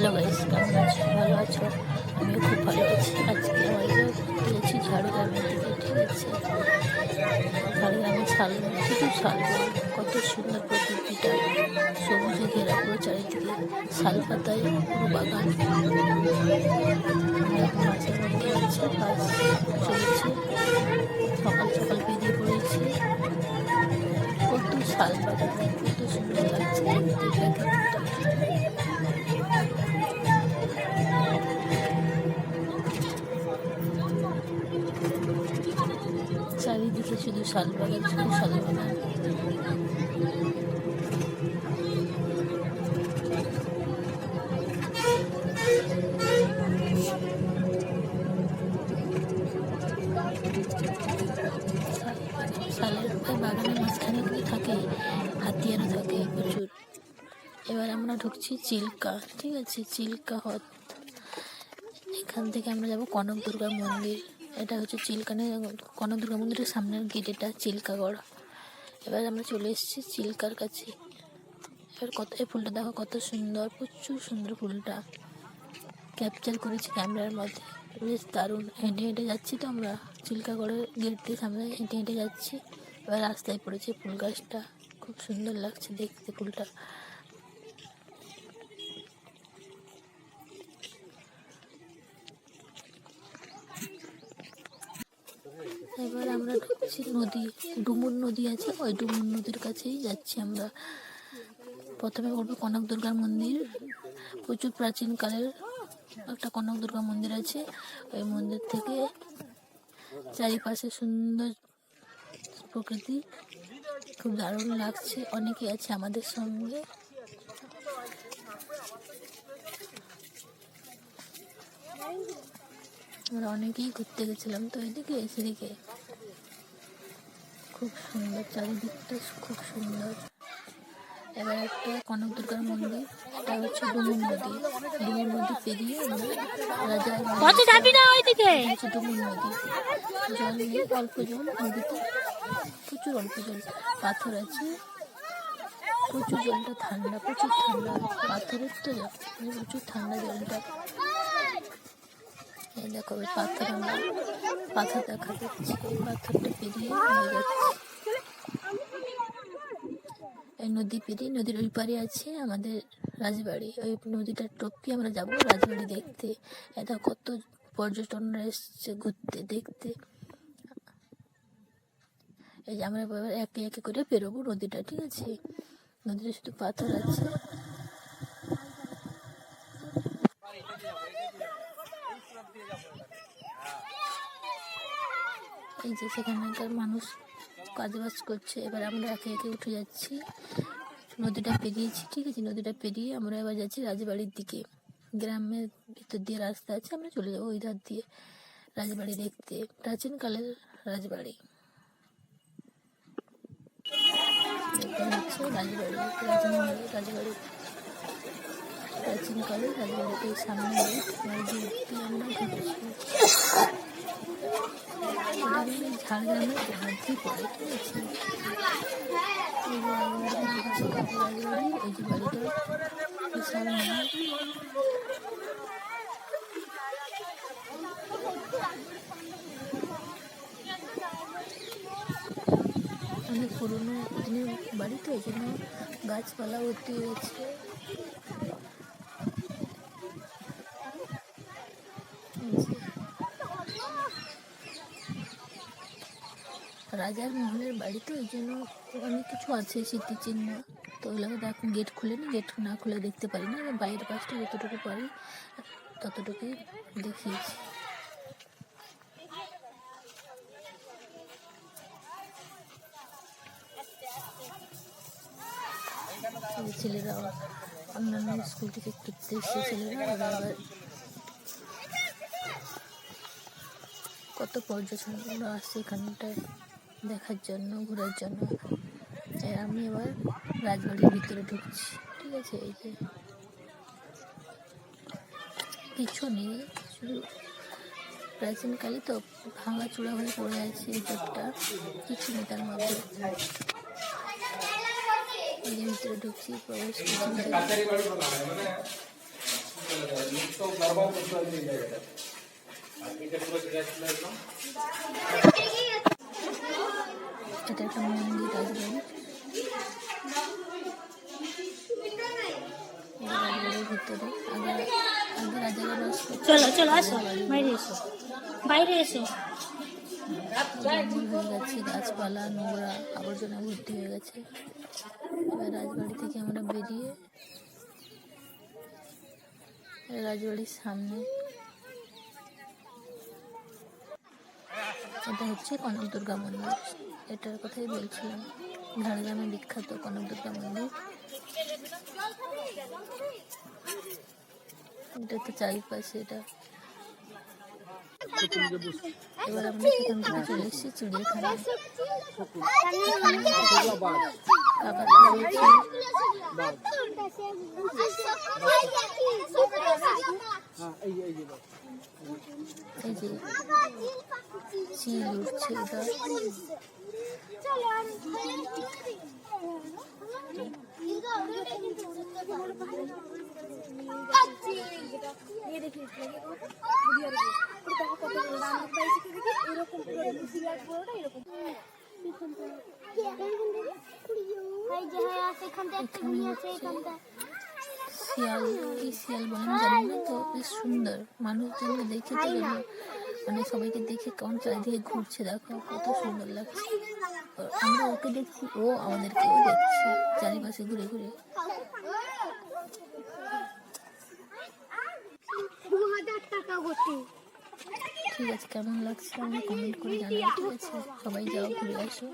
Hello guys, কেমন আছো? ভালো আছো? আমিও খুব ভালো আছি। আজকে আমরা ঘুরতে যাচ্ছি ঝাড়গ্রামের দিকে, ঠিক আছে? ঝাড়গ্রামের শালবন, শুধু শালবন, কত সুন্দর প্রকৃতিটা, সবুজে ঘেরা পুরো চারিদিকে, শাল পাতায় পুরো বাগান। আমরা এখন মাঝের মধ্যে আছি, বাস চলছে, সকাল সকাল বেরিয়ে পড়েছি। কত শাল বাগান, কত সুন্দর লাগছে দেখতে প্রাকৃতিকটা। চারিদিকে শুধু শাল বাগান, শুধু শাল বাগান। শালের বাগানের মাঝখানে কিন্তু থাকে, হাতিয়ারও থাকে প্রচুর। এবার আমরা ঢুকছি চিল্কা, ঠিক আছে? চিল্কা হ্রদ। এখান থেকে আমরা যাব কনক দুর্গা মন্দির। এটা হচ্ছে চিল্কানে কনক দুর্গা মন্দিরের সামনের গেট, এটা চিল্কাগড়। এবার আমরা চলে এসেছি চিল্কার কাছে। এবার এই ফুলটা দেখো কত সুন্দর, প্রচুর সুন্দর ফুলটা। ক্যাপচার করেছি ক্যামেরার মধ্যে, বেশ দারুণ। হেঁটে হেঁটে যাচ্ছি তো আমরা, চিল্কাগড়ের গেট দিয়ে সামনে হেঁটে হেঁটে যাচ্ছি। এবার রাস্তায় পড়েছে ফুল গাছটা, খুব সুন্দর লাগছে দেখতে ফুলটা। এবার আমরা ঢুকছি নদী, ডুমুর নদী আছে, ওই ডুমুর নদীর কাছেই যাচ্ছি আমরা। প্রথমে বলবো কনক দুর্গার মন্দির। প্রচুর প্রাচীনকালের একটা কনক দুর্গা মন্দির আছে। ওই মন্দির থেকে চারিপাশে সুন্দর প্রকৃতি, খুব দারুণ লাগছে। অনেকে আছে আমাদের সঙ্গে। আমরা অনেকেই ঘুরতে গেছিলাম তো এদিকে, সেদিকে খুব সুন্দর, চারিদিকটা খুব সুন্দর। এবার একটা কনক দুর্গার মন্দির, এটা হচ্ছে ডুমুর নদী। ডুমুর নদী পেরিয়ে আমরা রাজার হচ্ছে ডুমুর নদী। জল নেই, অল্প জল নদীতে, প্রচুর অল্প জল, পাথর আছে, প্রচুর জলটা ঠান্ডা, প্রচুর ঠান্ডা, পাথরের তো জল, প্রচুর ঠান্ডা জলটা। এই দেখো পাথর, আমরা পাথর দেখা যাচ্ছে, এই পাথরটা পেরিয়ে আমরা যাচ্ছি। এই নদী পেরিয়ে নদীর ওই পারে আছে আমাদের রাজবাড়ি। ওই নদীটার টপকে আমরা যাবো রাজবাড়ি দেখতে। এটা কত পর্যটনরা এসছে ঘুরতে দেখতে। এই যে আমরা এবার একে একে করে পেরোবো নদীটা, ঠিক আছে? নদীটা শুধু পাথর আছে। এই যে সেখানকার মানুষ কাজবাজ করছে। এবার আমরা একে একে উঠে যাচ্ছি, নদীটা পেরিয়েছি, ঠিক আছে? নদীটা পেরিয়ে আমরা এবার যাচ্ছি রাজবাড়ির দিকে। গ্রামের ভিতর দিয়ে রাস্তা আছে, আমরা চলে যাবো ওই ধার দিয়ে রাজবাড়ি দেখতে, প্রাচীনকালের রাজবাড়ি। এটা হচ্ছে রাজবাড়ি, রাজমহলের রাজবাড়ি, প্রাচীনকালের রাজবাড়িতে সামনে দিয়ে আমরা ঢুকছি। ঝাড়গ্রামের মধ্যেই পড়ে, ঠিক আছে? এই যে রাজবাড়ি, এই যে বাড়িটা বিশাল নয়। অনেক পুরোনো দিনের বাড়ি তো, এই জন্য গাছপালা ভর্তি হয়েছে। রাজার মহলের বাড়ি তো, এই জন্য অনেক কিছু আছে স্মৃতিচিহ্ন। তো ওগুলোকে এখন গেট খুলেনি, গেট না খুলে দেখতে পারি না। বাইরের পাশটা যতটুকু পারি ততটুকুই দেখিয়েছি। ছেলেরা অন্যান্য স্কুল থেকে ঘুরতে এসছে, ছেলেরা ওরা আবার কত পর্যটনরা আসছে এখানটায় দেখার জন্য, ঘোরার জন্য। আমি এবার রাজবাড়ির ভিতরে ঢুকছি, ঠিক আছে? এই যে কিছু নেই, শুধু প্রাচীনকালে তো ভাঙা চূড়া হয়ে পড়ে আছে এই গেটটা, কিছু নেই তার মধ্যে। এই যে ভিতরে ঢুকছি, প্রবেশ করছি। এটা একটা মন্দির রাজবাড়ি। রাজবাড়ির ভিতরে আগে রাজারা বাস করতো। চলো চলো আসো, বাইরে এসো, বাইরে এসো। জঙ্গল হয়ে গেছে, গাছপালা নোংরা আবর্জনা ভর্তি হয়ে গেছে। এবার রাজবাড়ি থেকে আমরা বেরিয়ে রাজবাড়ির সামনে, এটা হচ্ছে কনক দুর্গা মন্দির। এটার কথাই বলছিলাম, ঝাড়গ্রামে বিখ্যাত কনক দুর্গা মন্দির। এটা তো চারিপাশে এটা। এবার আমরা সেখান থেকে চলে এসেছি চিড়িয়াখানায়। এই যে চিল উঠছে, এটা শিয়াল, কি শিয়াল বলেন জানি না, তো বেশ সুন্দর। মানুষজনকে দেখে তো মানে সবাইকে দেখে কেমন চারিদিকে ঘুরছে, দেখো কত সুন্দর লাগছে। আমরা ওকে দেখছি, ও আমাদেরকেও দেখছে চারিপাশে ঘুরে ঘুরে। ঠিক আছে, কেমন লাগছে আমাকে কমেন্ট করে জানাও। ঠিক আছে, সবাই যাও, ঘুরে আসো।